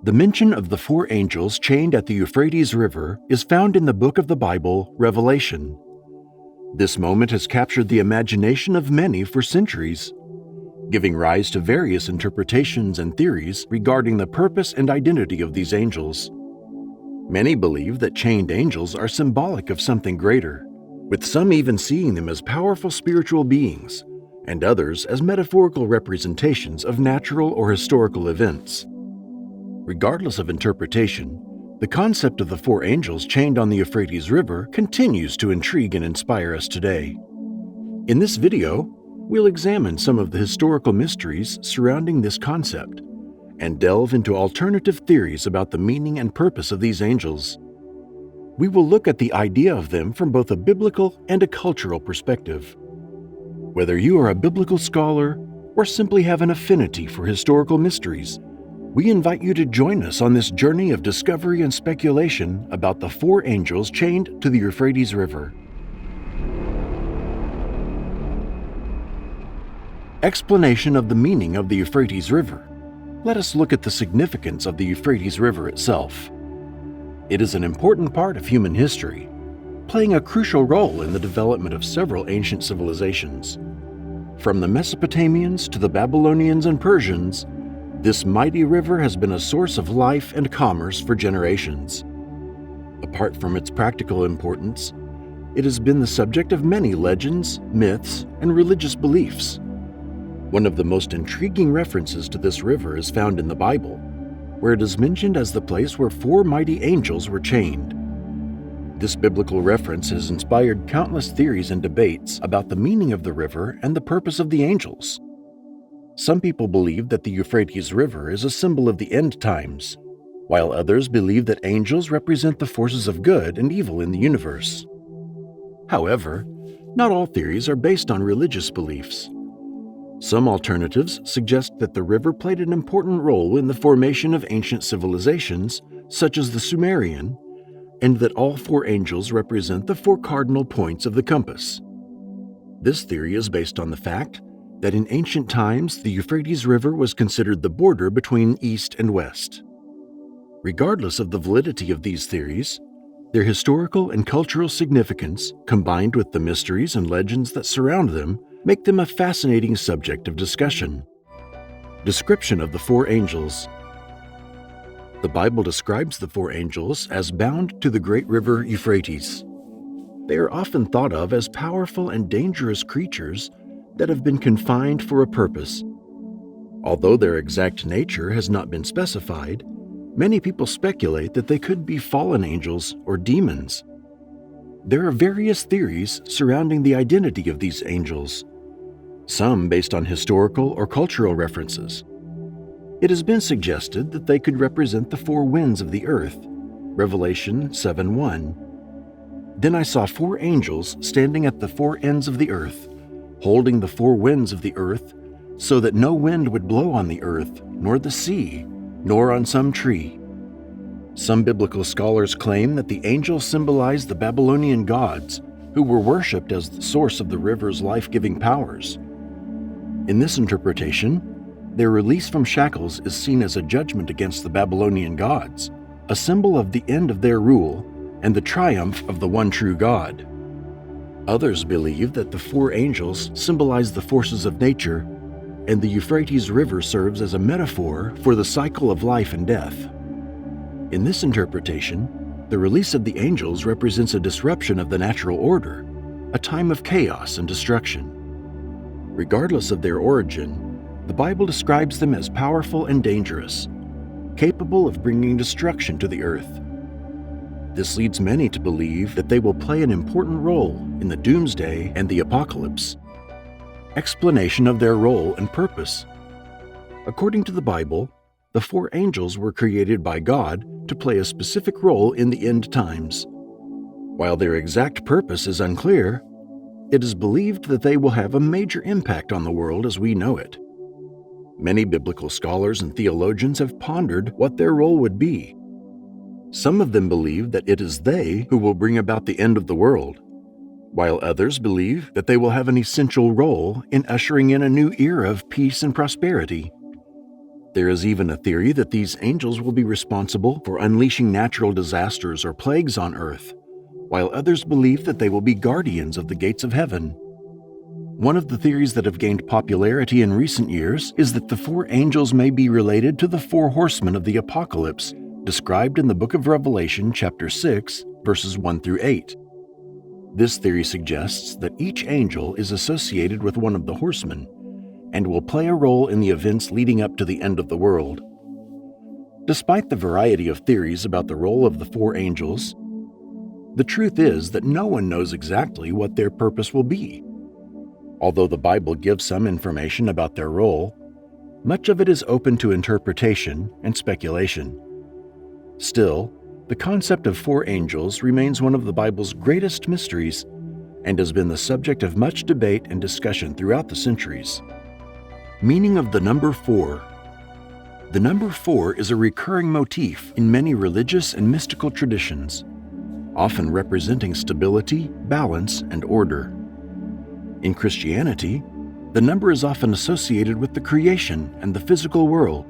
The mention of the four angels chained at the Euphrates River is found in the book of the Bible, Revelation. This moment has captured the imagination of many for centuries, giving rise to various interpretations and theories regarding the purpose and identity of these angels. Many believe that chained angels are symbolic of something greater, with some even seeing them as powerful spiritual beings, and others as metaphorical representations of natural or historical events. Regardless of interpretation, the concept of the four angels chained on the Euphrates River continues to intrigue and inspire us today. In this video, we'll examine some of the historical mysteries surrounding this concept and delve into alternative theories about the meaning and purpose of these angels. We will look at the idea of them from both a biblical and a cultural perspective. Whether you are a biblical scholar or simply have an affinity for historical mysteries, we invite you to join us on this journey of discovery and speculation about the four angels chained to the Euphrates River. Explanation of the meaning of the Euphrates River. Let us look at the significance of the Euphrates River itself. It is an important part of human history, playing a crucial role in the development of several ancient civilizations. From the Mesopotamians to the Babylonians and Persians, this mighty river has been a source of life and commerce for generations. Apart from its practical importance, it has been the subject of many legends, myths, and religious beliefs. One of the most intriguing references to this river is found in the Bible, where it is mentioned as the place where four mighty angels were chained. This biblical reference has inspired countless theories and debates about the meaning of the river and the purpose of the angels. Some people believe that the Euphrates River is a symbol of the end times, while others believe that angels represent the forces of good and evil in the universe. However, not all theories are based on religious beliefs. Some alternatives suggest that the river played an important role in the formation of ancient civilizations, such as the Sumerian, and that all four angels represent the four cardinal points of the compass. This theory is based on the fact that in ancient times the Euphrates River was considered the border between East and West. Regardless of the validity of these theories, their historical and cultural significance, combined with the mysteries and legends that surround them, make them a fascinating subject of discussion. Description of the four angels. The Bible describes the four angels as bound to the great river Euphrates. They are often thought of as powerful and dangerous creatures that have been confined for a purpose. Although their exact nature has not been specified, many people speculate that they could be fallen angels or demons. There are various theories surrounding the identity of these angels, some based on historical or cultural references. It has been suggested that they could represent the four winds of the earth, Revelation 7:1. Then I saw four angels standing at the four ends of the earth, holding the four winds of the earth, so that no wind would blow on the earth, nor the sea, nor on some tree. Some biblical scholars claim that the angels symbolize the Babylonian gods, who were worshipped as the source of the river's life-giving powers. In this interpretation, their release from shackles is seen as a judgment against the Babylonian gods, a symbol of the end of their rule and the triumph of the one true God. Others believe that the four angels symbolize the forces of nature, and the Euphrates River serves as a metaphor for the cycle of life and death. In this interpretation, the release of the angels represents a disruption of the natural order, a time of chaos and destruction. Regardless of their origin, the Bible describes them as powerful and dangerous, capable of bringing destruction to the earth. This leads many to believe that they will play an important role in the doomsday and the apocalypse. Explanation of their role and purpose. According to the Bible, the four angels were created by God to play a specific role in the end times. While their exact purpose is unclear, it is believed that they will have a major impact on the world as we know it. Many biblical scholars and theologians have pondered what their role would be. Some of them believe that it is they who will bring about the end of the world, while others believe that they will have an essential role in ushering in a new era of peace and prosperity. There is even a theory that these angels will be responsible for unleashing natural disasters or plagues on earth, while others believe that they will be guardians of the gates of heaven. One of the theories that have gained popularity in recent years is that the four angels may be related to the four horsemen of the apocalypse described in the book of Revelation chapter 6, verses 1 through 8. This theory suggests that each angel is associated with one of the horsemen and will play a role in the events leading up to the end of the world. Despite the variety of theories about the role of the four angels, the truth is that no one knows exactly what their purpose will be. Although the Bible gives some information about their role, much of it is open to interpretation and speculation. Still, the concept of four angels remains one of the Bible's greatest mysteries and has been the subject of much debate and discussion throughout the centuries. Meaning of the number 4. The number 4 is a recurring motif in many religious and mystical traditions, often representing stability, balance, and order. In Christianity, the number is often associated with the creation and the physical world.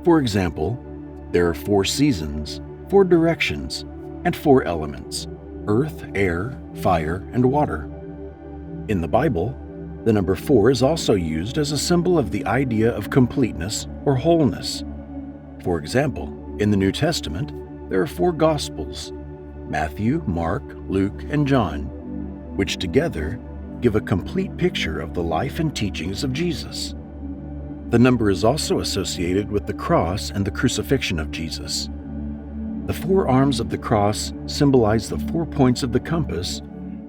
For example, there are 4 seasons, 4 directions, and 4 elements: earth, air, fire, and water. In the Bible, the number 4 is also used as a symbol of the idea of completeness or wholeness. For example, in the New Testament, there are 4 Gospels: Matthew, Mark, Luke, and John, which together give a complete picture of the life and teachings of Jesus. The number is also associated with the cross and the crucifixion of Jesus. The 4 arms of the cross symbolize the 4 points of the compass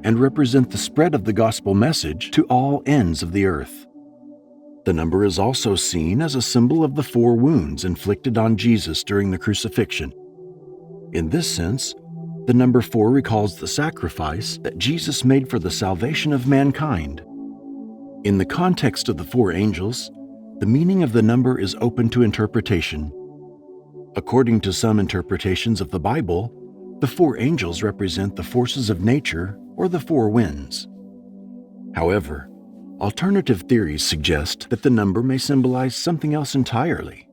and represent the spread of the gospel message to all ends of the earth. The number is also seen as a symbol of the 4 wounds inflicted on Jesus during the crucifixion. In this sense, the number 4 recalls the sacrifice that Jesus made for the salvation of mankind. In the context of the 4 angels, the meaning of the number is open to interpretation. According to some interpretations of the Bible, the 4 angels represent the forces of nature or the 4 winds. However, alternative theories suggest that the number may symbolize something else entirely.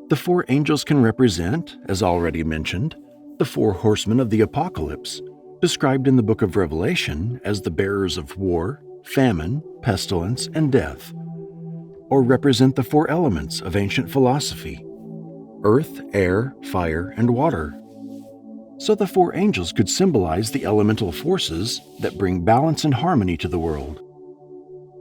The 4 angels can represent, as already mentioned, the 4 horsemen of the apocalypse, described in the book of Revelation as the bearers of war, famine, pestilence, and death, or represent the 4 elements of ancient philosophy: earth, air, fire, and water. So the 4 angels could symbolize the elemental forces that bring balance and harmony to the world.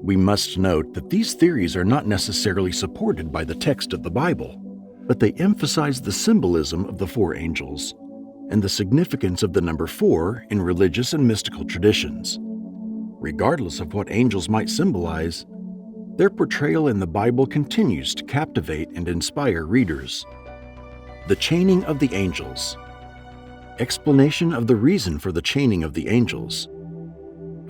We must note that these theories are not necessarily supported by the text of the Bible, but they emphasize the symbolism of the 4 angels and the significance of the number 4 in religious and mystical traditions. Regardless of what angels might symbolize, their portrayal in the Bible continues to captivate and inspire readers. The chaining of the angels. Explanation of the reason for the chaining of the angels.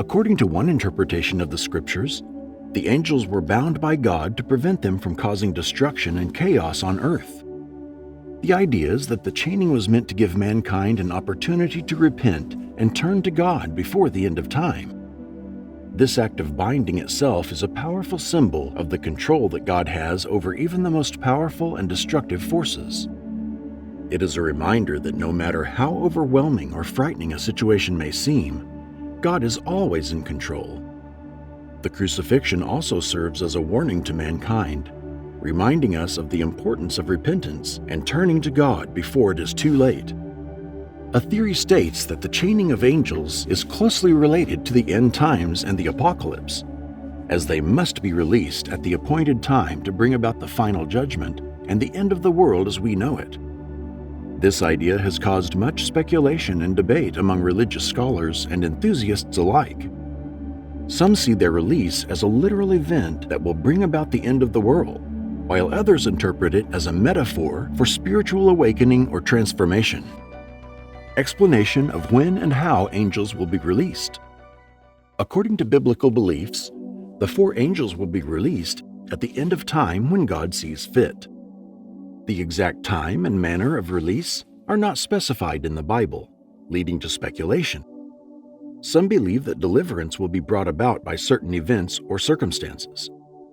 According to one interpretation of the scriptures, the angels were bound by God to prevent them from causing destruction and chaos on earth. The idea is that the chaining was meant to give mankind an opportunity to repent and turn to God before the end of time. This act of binding itself is a powerful symbol of the control that God has over even the most powerful and destructive forces. It is a reminder that no matter how overwhelming or frightening a situation may seem, God is always in control. The crucifixion also serves as a warning to mankind, reminding us of the importance of repentance and turning to God before it is too late. A theory states that the chaining of angels is closely related to the end times and the apocalypse, as they must be released at the appointed time to bring about the final judgment and the end of the world as we know it. This idea has caused much speculation and debate among religious scholars and enthusiasts alike. Some see their release as a literal event that will bring about the end of the world, while others interpret it as a metaphor for spiritual awakening or transformation. Explanation of when and how angels will be released. According to biblical beliefs, the 4 angels will be released at the end of time when God sees fit. The exact time and manner of release are not specified in the Bible, leading to speculation. Some believe that deliverance will be brought about by certain events or circumstances.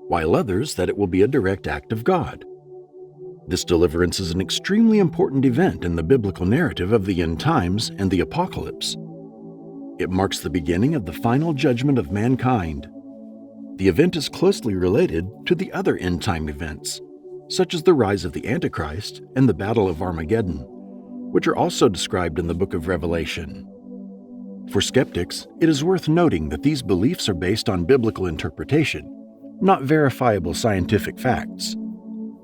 while others that it will be a direct act of God. This deliverance is an extremely important event in the biblical narrative of the end times and the apocalypse. It marks the beginning of the final judgment of mankind. The event is closely related to the other end-time events, such as the rise of the Antichrist and the Battle of Armageddon, which are also described in the book of Revelation. For skeptics, it is worth noting that these beliefs are based on biblical interpretation, not verifiable scientific facts.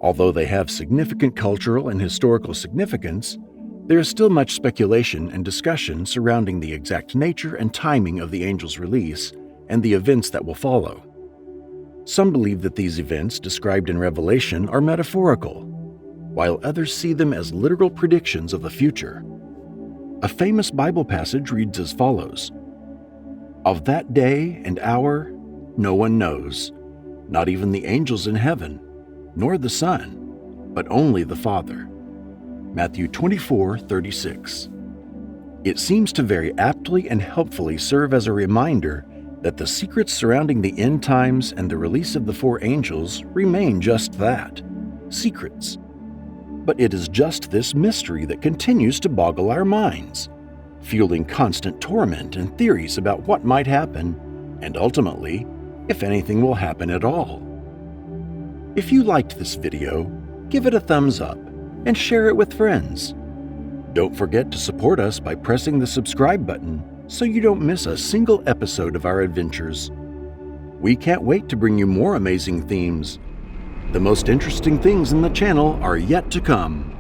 Although they have significant cultural and historical significance, there is still much speculation and discussion surrounding the exact nature and timing of the angel's release and the events that will follow. Some believe that these events described in Revelation are metaphorical, while others see them as literal predictions of the future. A famous Bible passage reads as follows: "Of that day and hour no one knows, not even the angels in heaven, nor the Son, but only the Father." Matthew 24:36. It seems to very aptly and helpfully serve as a reminder that the secrets surrounding the end times and the release of the four angels remain just that, secrets. But it is just this mystery that continues to boggle our minds, fueling constant torment and theories about what might happen, and ultimately, if anything will happen at all. If you liked this video, give it a thumbs up and share it with friends. Don't forget to support us by pressing the subscribe button so you don't miss a single episode of our adventures. We can't wait to bring you more amazing themes. The most interesting things in the channel are yet to come.